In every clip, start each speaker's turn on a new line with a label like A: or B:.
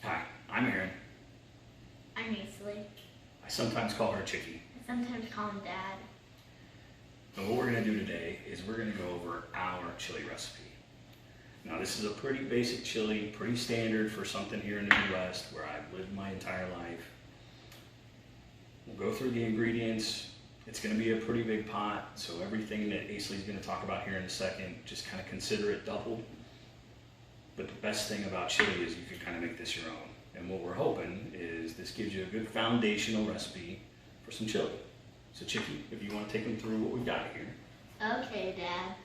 A: Hi, I'm Aaron.
B: I'm Aisley.
A: I sometimes call her Chicky.
B: I sometimes call him Dad.
A: And what we're going to do today is we're going to go over our chili recipe. Now this is a pretty basic chili, pretty standard for something here in the Midwest where I've lived my entire life. We'll go through the ingredients. It's going to be a pretty big pot, so everything that Aisley's going to talk about here in a second, just kind of consider it doubled. But the best thing about chili is you can kind of make this your own. And what we're hoping is this gives you a good foundational recipe for some chili. So Chicky, if you want to take them through what we've got here.
B: Okay, Dad.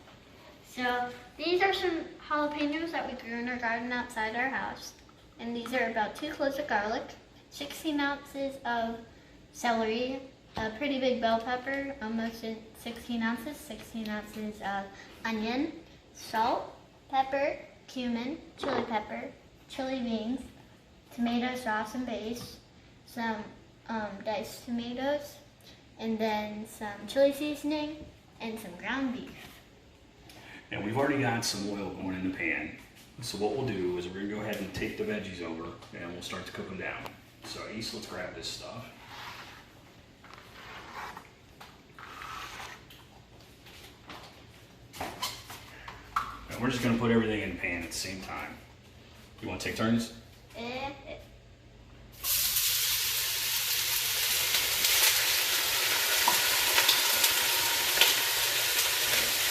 B: So these are some jalapeños that we grew in our garden outside our house. And these are about 2 cloves of garlic, 16 ounces of celery, a pretty big bell pepper, almost 16 ounces, 16 ounces of onion, salt, pepper, cumin, chili pepper, chili beans, tomato sauce and base, some diced tomatoes, and then some chili seasoning, and some ground beef.
A: And we've already got some oil going in the pan. So what we'll do is we're going to go ahead and take the veggies over and we'll start to cook them down. So Ace, let's grab this stuff. And we're just going to put everything in the pan at the same time. You want to take turns?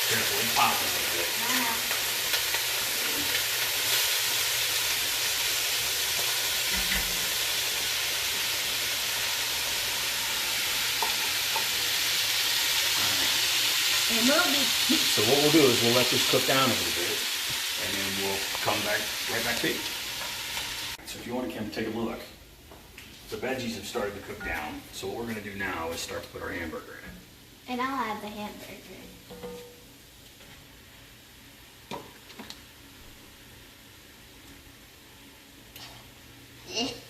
A: Careful, it pops a little bit.
B: It will be.
A: So what we'll do is we'll let this cook down a little bit, and then we'll come right back to you. So if you want to come take a look, the veggies have started to cook down. So what we're going to do now is start to put our hamburger in.
B: And I'll add the hamburger.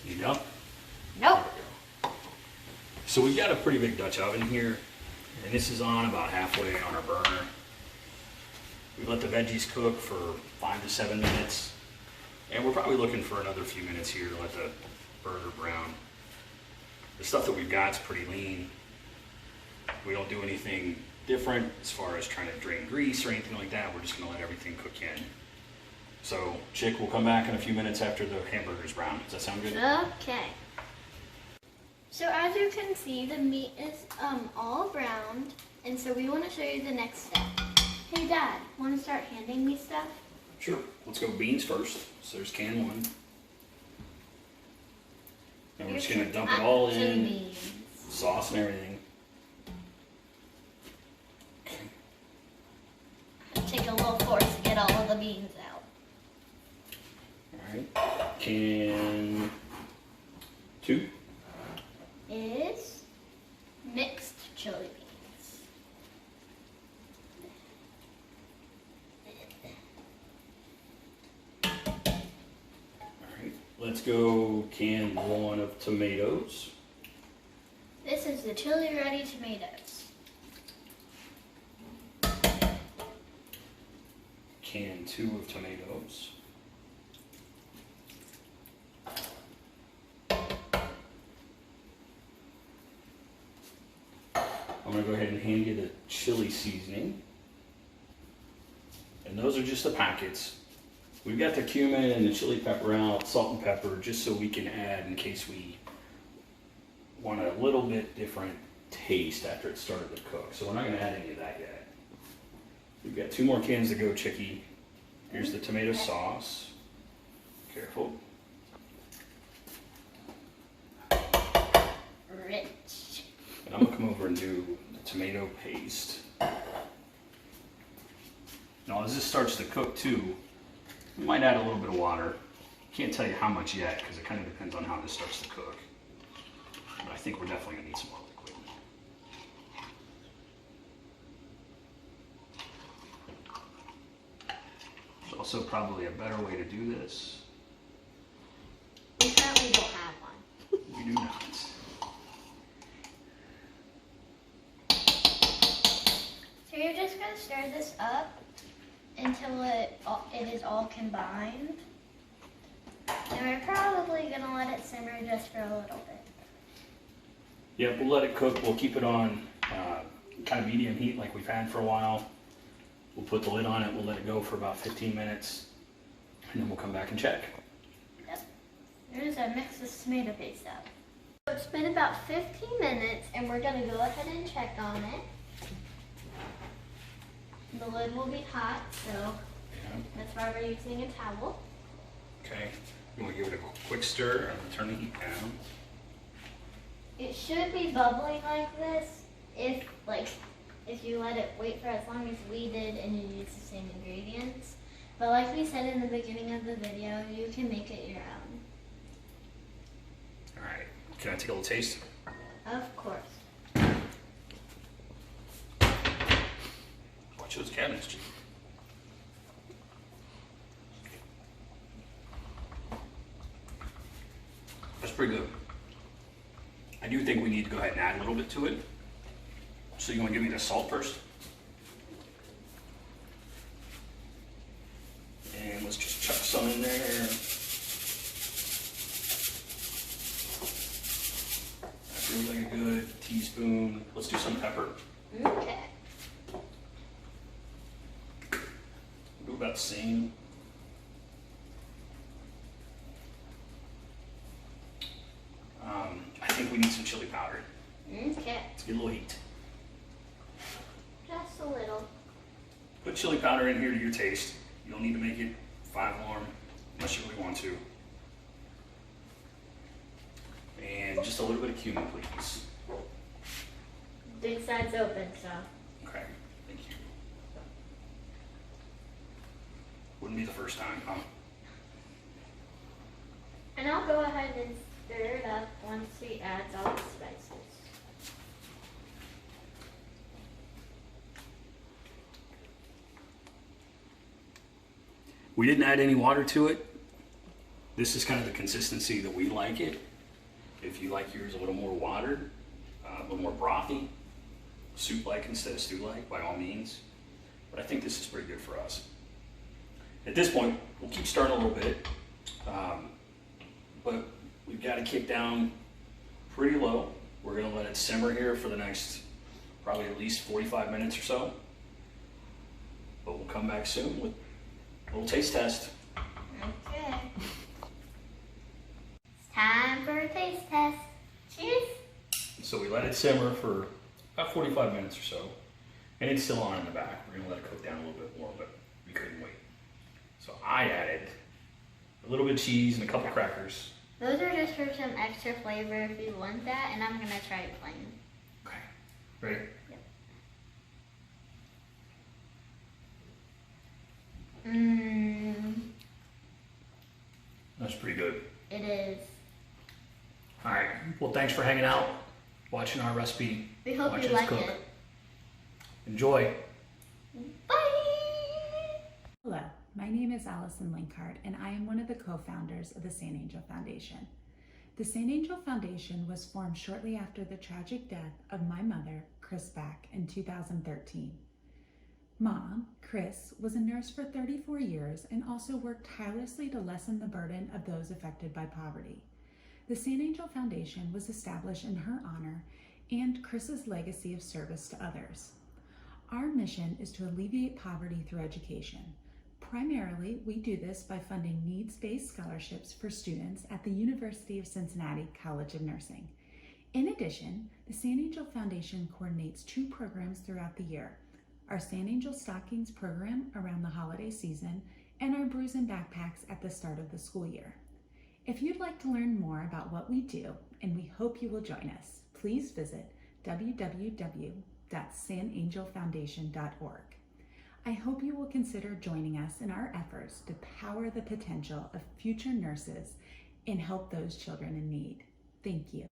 A: You know?
B: Nope.
A: So we've got a pretty big Dutch oven here, and this is on about halfway on our burner. We let the veggies cook for 5 to 7 minutes, and we're probably looking for another few minutes here to let the burger brown. The stuff that we've got is pretty lean. We don't do anything different as far as trying to drain grease or anything like that. We're just going to let everything cook in. So, Chick, we'll come back in a few minutes after the hamburger's brown. Does that sound good?
B: Okay. So as you can see, the meat is all browned, and so we want to show you the next step. Hey Dad, want to start handing me stuff?
A: Sure. Let's go beans first. So there's can 1. And we're just going to dump it all in,
B: beans.
A: sauce and everything.
B: Take a little force to get all of the beans out.
A: Alright. Can 2.
B: Is mixed chili beans.
A: Alright. Let's go can 1 of tomatoes.
B: This is the chili ready tomatoes.
A: Can 2 of tomatoes. I'm going to go ahead and hand you the chili seasoning. And those are just the packets. We've got the cumin and the chili pepper out, salt and pepper, just so we can add in case we want a little bit different taste after it started to cook. So we're not going to add any of that yet. We've got 2 more cans to go, Chicky. Here's the tomato sauce. Careful.
B: Rich.
A: And I'm going to come over and do the tomato paste. Now as this starts to cook too, we might add a little bit of water. Can't tell you how much yet because it kind of depends on how this starts to cook. But I think we're definitely going to need some more liquid. There's also probably a better way to do this.
B: We currently don't have one.
A: We do not.
B: So you're just going to stir this up until it is all combined. And we're probably going gonna let it simmer just for a little bit.
A: Yeah, we'll let it cook. We'll keep it on kind of medium heat like we've had for a while. We'll put the lid on it. We'll let it go for about 15 minutes, and then we'll come back and check.
B: Yep. There's a mix this tomato paste up. So it's been about 15 minutes, and we're gonna go ahead and check on it. The lid will be hot, so
A: Yeah.
B: that's why we're using a towel.
A: Okay. You want to give it a quick stir and turn the heat down.
B: It should be bubbling like this if you let it wait for as long as we did and you use the same ingredients. But like we said in the beginning of the video, you can make it your own.
A: All right. Can I take a little taste?
B: Of course.
A: Watch those cabinets, Chief. That's pretty good. I do think we need to go ahead and add a little bit to it. So you want to give me the salt first? And let's just chuck some in there. That feels like a good teaspoon. Let's do some pepper.
B: Okay.
A: Do about the same. I think we need some chili powder.
B: Okay.
A: Let's get a little heat.
B: Just a little.
A: Put chili powder in here to your taste. You don't need to make it 5 alarm unless you really want to. And just a little bit of cumin, please.
B: Big side's open, so.
A: Okay, thank you. Wouldn't be the first time, huh?
B: And I'll go ahead and stir it up once we add all the spices.
A: We didn't add any water to it. This is kind of the consistency that we like it. If you like yours a little more watered, a little more brothy, soup-like instead of stew-like, by all means. But I think this is pretty good for us. At this point, we'll keep stirring a little bit, but we've got to kick down pretty low. We're going to let it simmer here for the next probably at least 45 minutes or so. But we'll come back soon with a little taste test.
B: Okay. It's time for a taste test. Cheers.
A: So we let it simmer for about 45 minutes or so, and it's still on in the back. We're gonna let it cook down a little bit more, but we couldn't wait. So I added a little bit of cheese and a couple crackers.
B: Those are just for some extra flavor if you want that, and I'm gonna try it plain.
A: Okay, ready?
B: Yep. Mmm.
A: That's pretty good.
B: It is.
A: All right, well thanks for hanging out, watching our recipe.
B: We hope
A: Watch
B: you
A: us
B: like
A: cook.
B: it.
A: Enjoy.
B: Bye!
C: Hello, my name is Allison Linkard, and I am one of the co-founders of the SandAngel Foundation. The SandAngel Foundation was formed shortly after the tragic death of my mother, Chris, back in 2013. Mom, Chris, was a nurse for 34 years and also worked tirelessly to lessen the burden of those affected by poverty. The SandAngel Foundation was established in her honor and Chris's legacy of service to others. Our mission is to alleviate poverty through education. Primarily, we do this by funding needs-based scholarships for students at the University of Cincinnati College of Nursing. In addition, the SandAngel Foundation coordinates 2 programs throughout the year: our SandAngel Stockings program around the holiday season and our Brews and Backpacks at the start of the school year. If you'd like to learn more about what we do, and we hope you will join us, please visit www.sandangelfoundation.org. I hope you will consider joining us in our efforts to power the potential of future nurses and help those children in need. Thank you.